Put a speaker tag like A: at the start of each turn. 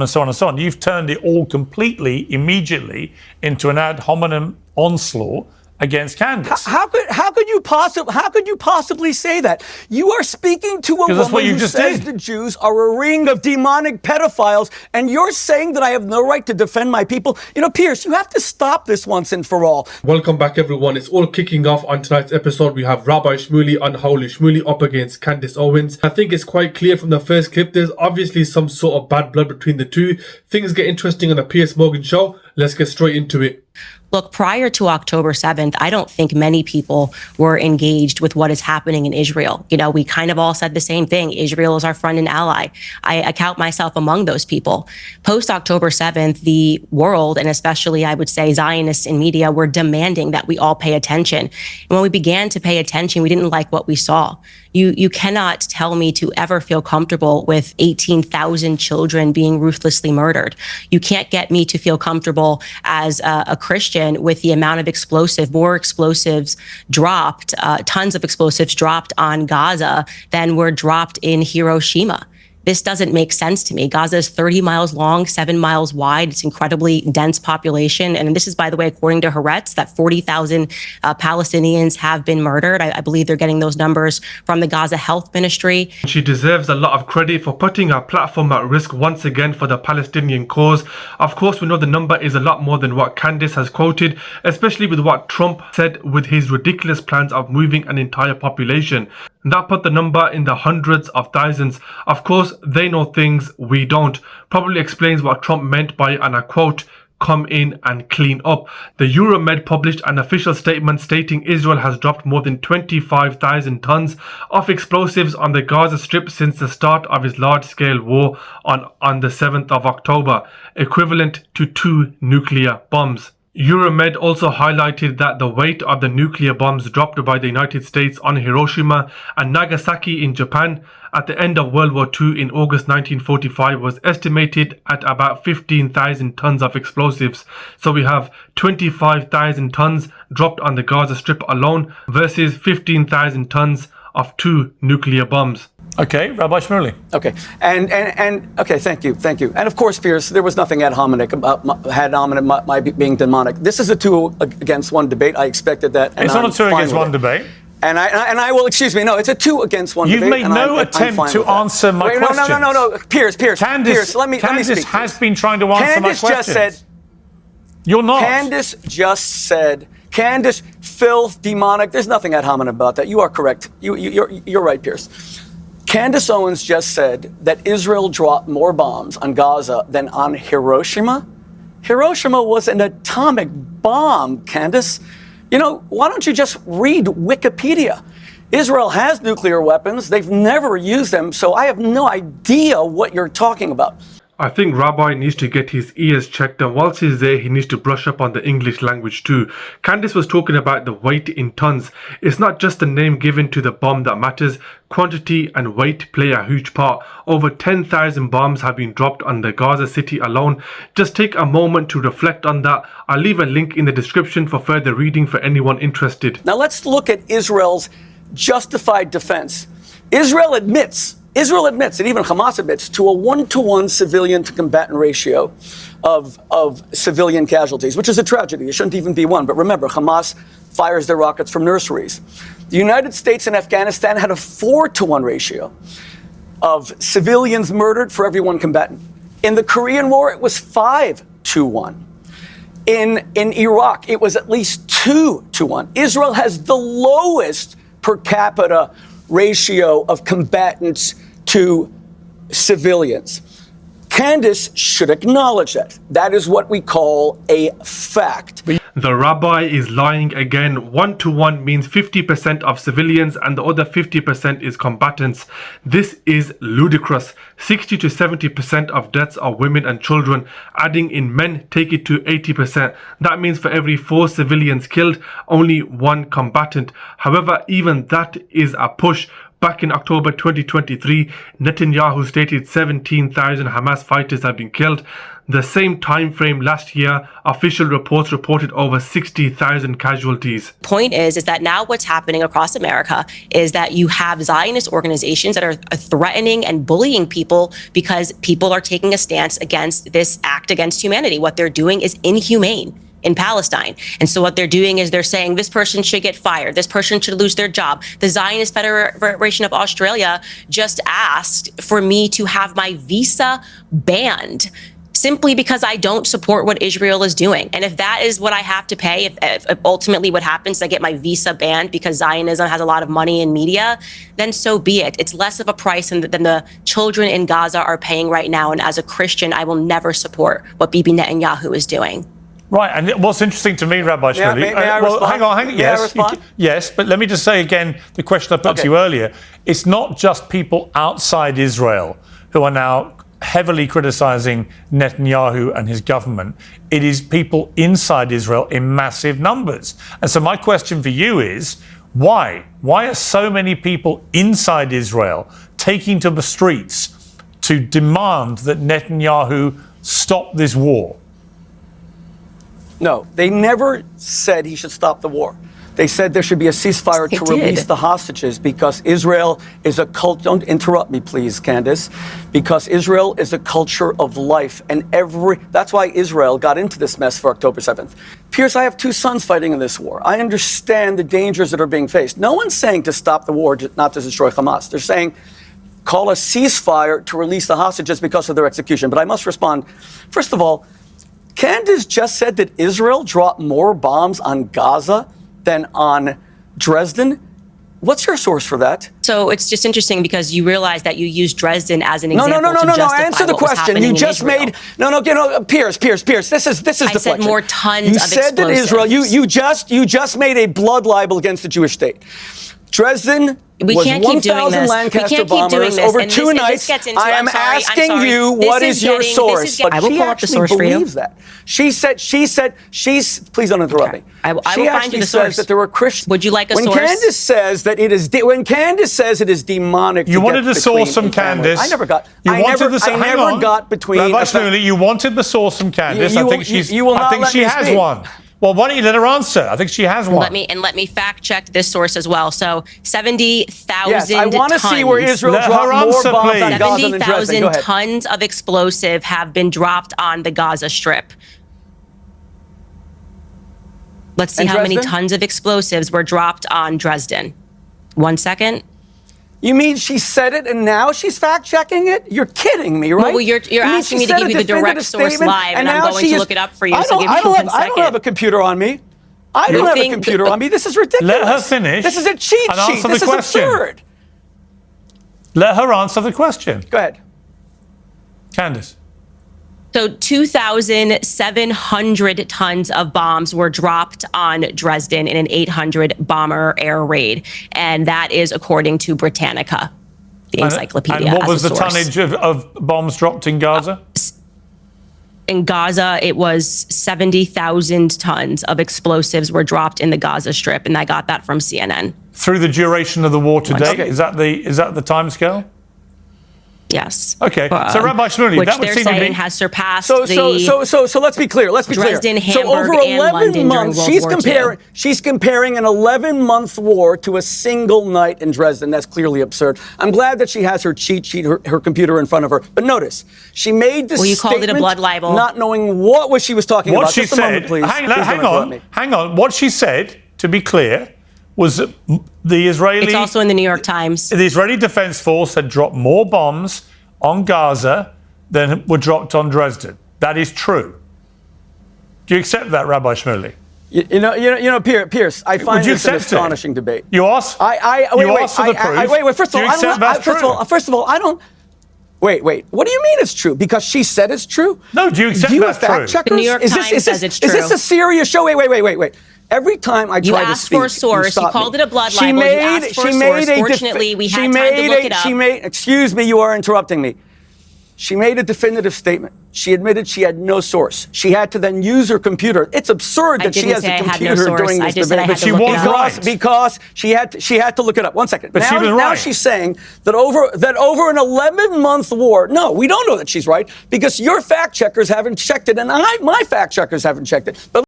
A: and so on and so on. You've turned it all completely, immediately, into an ad hominem onslaught against Candace.
B: How could you possibly say that? You are speaking to a woman who says the Jews are a ring of demonic pedophiles, and you're saying that I have no right to defend my people. You know, Piers, you have to stop this once and for all.
C: Welcome back, everyone. It's all kicking off on tonight's episode. We have Rabbi Shmuley, Unholy Shmuley, up against Candace Owens. I think it's quite clear from the first clip, there's obviously some sort of bad blood between the two. Things get interesting on the Piers Morgan show. Let's get straight into it.
D: Look, prior to October 7th, I don't think many people were engaged with what is happening in Israel. You know, we kind of all said the same thing. Israel is our friend and ally. I count myself among those people. Post October 7th, the world, and especially I would say Zionists in media, were demanding that we all pay attention. And when we began to pay attention, we didn't like what we saw. You cannot tell me to ever feel comfortable with 18,000 children being ruthlessly murdered. You can't get me to feel comfortable as a Christian with the amount of more explosives dropped, tons of explosives dropped on Gaza than were dropped in Hiroshima. This doesn't make sense to me. Gaza is 30 miles long, 7 miles wide. It's incredibly dense population. And this is, by the way, according to Haaretz, that 40,000 Palestinians have been murdered. I believe they're getting those numbers from the Gaza Health Ministry.
C: She deserves a lot of credit for putting her platform at risk once again for the Palestinian cause. Of course, we know the number is a lot more than what Candace has quoted, especially with what Trump said with his ridiculous plans of moving an entire population. That put the number in the hundreds of thousands. Of course, they know things we don't. Probably explains what Trump meant by, and I quote, come in and clean up. The Euromed published an official statement stating Israel has dropped more than 25,000 tons of explosives on the Gaza Strip since the start of its large-scale war on the 7th of October, equivalent to 2 nuclear bombs. Euromed also highlighted that the weight of the nuclear bombs dropped by the United States on Hiroshima and Nagasaki in Japan at the end of World War II in August 1945 was estimated at about 15,000 tons of explosives. So we have 25,000 tons dropped on the Gaza Strip alone versus 15,000 tons of 2 nuclear bombs.
A: Okay, Rabbi Shmuley.
B: Okay, and okay, thank you. And of course, Piers, there was nothing ad hominem about my being demonic. This is a 2 against 1 debate. I expected that.
A: It's not a 2 against 1 debate.
B: And I will, excuse me, no, it's a 2 against 1
A: You've
B: debate.
A: You've made no attempt to answer my question.
B: No, Piers,
A: Candace,
B: let me speak.
A: Candace has been trying to answer my question.
B: Candace just said,
A: you're not.
B: Candace just said, Candace, filth, demonic, there's nothing ad hominem about that. You are correct. You're right, Piers. Candace Owens just said that Israel dropped more bombs on Gaza than on Hiroshima. Hiroshima was an atomic bomb, Candace. You know, why don't you just read Wikipedia? Israel has nuclear weapons. They've never used them, so I have no idea what you're talking about.
C: I think Rabbi needs to get his ears checked, and whilst he's there, he needs to brush up on the English language too. Candace was talking about the weight in tons. It's not just the name given to the bomb that matters. Quantity and weight play a huge part. Over 10,000 bombs have been dropped on the Gaza city alone. Just take a moment to reflect on that. I'll leave a link in the description for further reading for anyone interested.
B: Now let's look at Israel's justified defense. Israel admits, and even Hamas admits, to a 1-to-1 civilian to combatant ratio of civilian casualties, which is a tragedy. It shouldn't even be 1. But remember, Hamas fires their rockets from nurseries. The United States and Afghanistan had a 4-to-1 ratio of civilians murdered for every 1 combatant. In the Korean War, it was 5-to-1. In Iraq, it was at least 2-to-1. Israel has the lowest per capita ratio of combatants to civilians. Candace should acknowledge that. That is what we call a fact.
C: The rabbi is lying again. 1-to-1 means 50% of civilians and the other 50% is combatants. This is ludicrous. 60 to 70% of deaths are women and children. Adding in men, take it to 80%. That means for every 4 civilians killed, only 1 combatant. However, even that is a push. Back in October 2023, Netanyahu stated 17,000 Hamas fighters have been killed. The same time frame last year, official reports reported over 60,000 casualties.
D: Point is that now what's happening across America is that you have Zionist organizations that are threatening and bullying people because people are taking a stance against this act against humanity. What they're doing is inhumane in Palestine. And so what they're doing is they're saying this person should get fired, this person should lose their job. The Zionist Federation of Australia just asked for me to have my visa banned simply because I don't support what Israel is doing. And if that is what I have to pay, if ultimately what happens, I get my visa banned because Zionism has a lot of money in media, then so be it. It's less of a price than the children in Gaza are paying right now. And as a Christian, I will never support what Bibi Netanyahu is doing.
A: Right, and what's interesting to me, Rabbi Shmuley,
B: may I respond?
A: hang on,
B: May I respond?
A: Yes, but let me just say again the question I put to you earlier. It's not just people outside Israel who are now heavily criticizing Netanyahu and his government. It is people inside Israel in massive numbers. And so my question for you is, why? Why are so many people inside Israel taking to the streets to demand that Netanyahu stop this war?
B: No, they never said he should stop the war. They said there should be a ceasefire to release the hostages because Israel is a cult. Don't interrupt me, please, Candace. Because Israel is a culture of life. And that's why Israel got into this mess for October 7th. Piers, I have two sons fighting in this war. I understand the dangers that are being faced. No one's saying to stop the war, not to destroy Hamas. They're saying call a ceasefire to release the hostages because of their execution. But I must respond. First of all, Candace just said that Israel dropped more bombs on Gaza than on Dresden. What's your source for that?
D: So it's just interesting because you realize that you use Dresden as an example.
B: No. Answer the question. You just made Piers. This is
D: I
B: the
D: said more tons
B: you
D: of
B: said that Israel. You just made a blood libel against the Jewish state. Dresden was 1,000 Lancaster bombers over 2 nights. I am asking you, what is your source?
D: I will pull up the source for you.
B: Believes that. She's please don't interrupt me.
D: I will
B: she
D: find you the
B: says
D: source.
B: that there were Christians.
D: Would you like a source?
B: When Candace says that it is demonic.
A: You wanted the source from Candace.
B: I never got.
A: You
B: I
A: wanted
B: never,
A: the
B: I never got between.
A: Rabbi Shmuley, you wanted the source from Candace. I think she has
B: speak.
A: one. Well, why don't you let her answer? I think she has one.
D: Let me fact check this source as well. So 70,000
B: yes, I want to see where Israel dropped more bombs on Gaza than Dresden.
D: 70,000 tons of explosive have been dropped on the Gaza Strip. Let's see how many tons of explosives were dropped on Dresden. 1 second.
B: You mean she said it and now she's fact-checking it? You're kidding me, right?
D: Well, you're asking me to give you the direct source live, and I'm going to look it up for you. So give me 1 second.
B: I don't have a computer on me. I don't have a computer on me. This is ridiculous.
A: Let her finish.
B: This is a cheat sheet. This is absurd.
A: Let her answer the question.
B: Go ahead.
A: Candace.
D: So 2,700 tons of bombs were dropped on Dresden in an 800 bomber air raid. And that is according to Britannica, the encyclopedia.
A: And what was the tonnage of bombs dropped in Gaza?
D: In Gaza, it was 70,000 tons of explosives were dropped in the Gaza Strip. And I got that from CNN.
A: Through the duration of the war to date? Is that the time scale?
D: Yes.
A: Okay. So Rabbi Shmuley,
D: which
A: that would
D: they're
A: seem
D: saying
A: to be
D: has surpassed
B: So let's be clear.
D: Dresden,
B: so
D: Hamburg,
B: over
D: and
B: 11
D: London
B: months,
D: during World War II.
B: she's comparing an 11-month war to a single night in Dresden. That's clearly absurd. I'm glad that she has her cheat sheet, her computer in front of her. But notice, she made this
D: you called
B: statement,
D: it a blood libel,
B: not knowing what she was talking about.
A: What she said. Hang on. What she said, to be clear, was that the Israeli.
D: It's also in the New York Times.
A: The Israeli Defense Force had dropped more bombs on Gaza than were dropped on Dresden. That is true. Do you accept that, Rabbi Shmuley?
B: You know, Piers. I find this an astonishing debate.
A: You asked. Wait.
B: First of all, I don't. Wait. What do you mean it's true? Because she said it's true?
A: No. Do you accept that's true?
B: Fact checkers?
D: The New York Times says it's true.
B: Is this a serious show? Wait. Every time I try to speak,
D: you asked for a source. You called it a blood libel. You asked for a source. Fortunately, we had time to look it up.
B: Excuse me, you are interrupting me. She made a definitive statement. She admitted she had no source. She had to then use her computer. It's absurd that she has a computer during this debate.
A: But she was right.
B: Because she had to look it up. One second.
A: But she was right.
B: Now she's saying that over an 11-month war. No, we don't know that she's right because your fact checkers haven't checked it, and my fact checkers haven't checked it. But